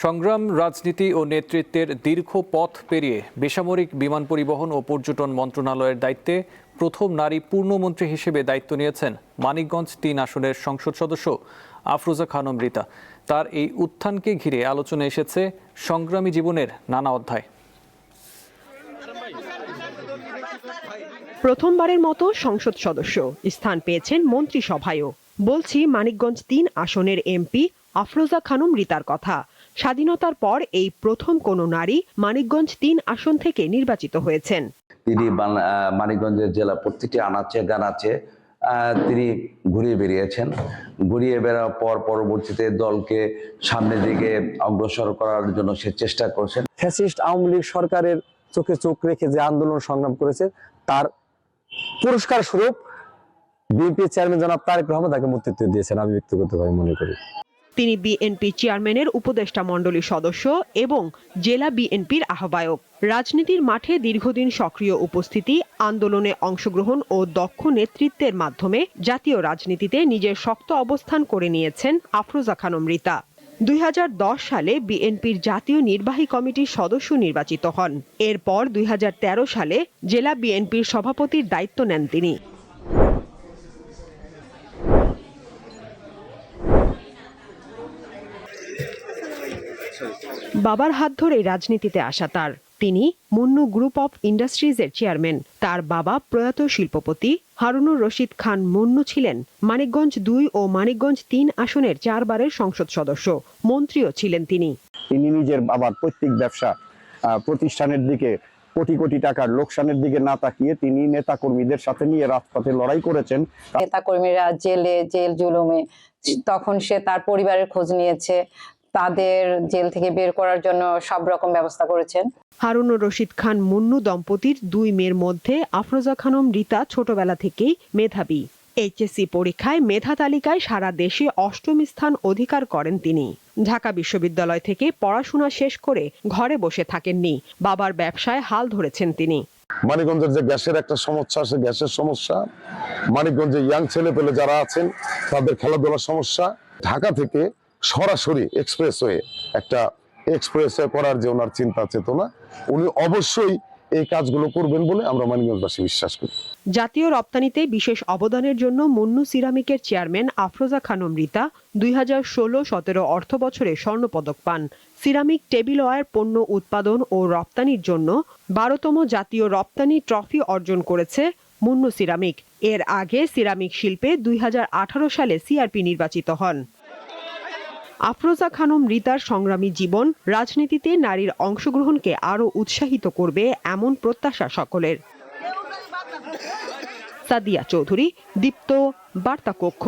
সংগ্রাম, রাজনীতি ও নেতৃত্বের দীর্ঘ পথ পেরিয়ে বেসামরিক বিমান পরিবহন ও পর্যটন মন্ত্রণালয়ের দায়িত্বে প্রথম নারী পূর্ণমন্ত্রী হিসেবে দায়িত্ব নিয়েছেন মানিকগঞ্জ ৩ আসনের সংসদ সদস্য আফরোজা খানম রিতা। তার এই উত্থানকে ঘিরে আলোচনা এসেছে সংগ্রামী জীবনের নানা অধ্যায়। প্রথমবারের মতো সংসদ সদস্য স্থান পেয়েছেন মন্ত্রিসভায়ও। বলছি মানিকগঞ্জ ৩ আসনের এমপি আফরোজা খানম রিতার কথা। স্বাধীনতার পর এই প্রথম কোনো নারী মানিকগঞ্জ ৩ আসন থেকে নির্বাচিত হয়েছেন। তিনি মানিকগঞ্জের জেলা প্রতিটি আনাচে গানাচে তিনি ঘুরিয়ে বেরিয়েছেন। ঘুরিয়ে বেড়ার পর পরবর্তীতে দলকে সামনের দিকে অগ্রসর করার জন্য সে চেষ্টা করছেন। ফ্যাসিস্ট আওয়ামী লীগ সরকারের চোখে চোখ রেখে যে আন্দোলন সংগ্রাম করেছে তার পুরস্কার স্বরূপ বিএনপি চেয়ারম্যান জনাব তারেক রহমান তাকে মন্ত্রিত্ব দিয়েছেন, আমি ব্যক্তিগতভাবে মনে করি। তিনি বিএনপি চেয়ারম্যানের উপদেষ্টা মণ্ডলীর সদস্য এবং জেলা বিএনপির আহ্বায়ক। রাজনীতির মাঠে দীর্ঘদিন সক্রিয় উপস্থিতি, আন্দোলনে অংশগ্রহণ ও দক্ষ নেতৃত্বের মাধ্যমে জাতীয় রাজনীতিতে নিজের শক্ত অবস্থান করে নিয়েছেন আফরোজা খানম রিতা। ২০১০ সালে বিএনপির জাতীয় নির্বাহী কমিটির সদস্য নির্বাচিত হন। এরপর ২০১৩ সালে জেলা বিএনপির সভাপতির দায়িত্ব নেন তিনি। বাবার হাত ধরে রাজনীতিতে আসা তার। তিনি মুন্নু গ্রুপ অফ ইন্ডাস্ট্রিজের চেয়ারম্যান। তার বাবা প্রয়াত শিল্পপতি হারুনুর রশিদ খান মুন্নু ছিলেন মানিকগঞ্জ ২ ও মানিকগঞ্জ ৩ আসনের ৪ বারের সংসদ সদস্য, মন্ত্রীও ছিলেন তিনি। তিনি নিজের বাবার প্রত্যেক ব্যবসা প্রতিষ্ঠানের দিকে কোটি কোটি টাকার লোকসানের দিকে না তাকিয়ে তিনি নেতাকর্মীদের সাথে নিয়ে রাজপথে লড়াই করেছেন। নেতাকর্মীরা জেল জুলুমে, তখন সে তার পরিবারের খোঁজ নিয়েছে, তাদের জেল থেকে বের করার জন্য সব রকম ব্যবস্থা করেছেন। হারুনুর রশিদ খান মুন্নু দম্পতির ২ মেয়ের মধ্যে আফরোজা খানম রিতা ছোটবেলা থেকেই মেধাবী। এইচএসসি পরীক্ষায় মেধা তালিকায় সারা দেশে ৮ম স্থান অধিকার করেন তিনি। ঢাকা বিশ্ববিদ্যালয় থেকে পড়াশোনা শেষ করে ঘরে বসে থাকেননি, বাবার ব্যবসায় হাল ধরেছেন তিনি। মানিকগঞ্জের যে গ্যাসের একটা সমস্যা, সে গ্যাসের সমস্যা, মানিকগঞ্জে ইয়াং ছেলে পেলে যারা আছেন তাদের খেলাধুলার সমস্যা, ঢাকা থেকে সরাসরি এক্সপ্রেসওয়ে করার যে ওনার চিন্তা চেতনা, উনি অবশ্যই এই কাজগুলো করবেন বলে আমরা মানিকগঞ্জবাসী বিশ্বাস করি। জাতীয় রপ্তানিতে বিশেষ অবদানের জন্য মুন্নু সিরামিকের চেয়ারম্যান আফরোজা খানম রিতা ২০১৬-১৭ অর্থ বছরে স্বর্ণপদক পান। সিরামিক টেবিলওয়্যার পণ্য উৎপাদন ও রপ্তানির জন্য ১২তম জাতীয় রপ্তানি ট্রফি অর্জন করেছে মুন্নু সিরামিক। এর আগে সিরামিক শিল্পে ২০১৮ সালে সিআরপি নির্বাচিত হন। আফরোজা খানম রিতার সংগ্রামী জীবন রাজনীতিতে নারীর অংশগ্রহণকে আরও উৎসাহিত করবে এমন প্রত্যাশা সকলের। সাদিয়া চৌধুরী, দীপ্ত, বার্তা কক্ষ।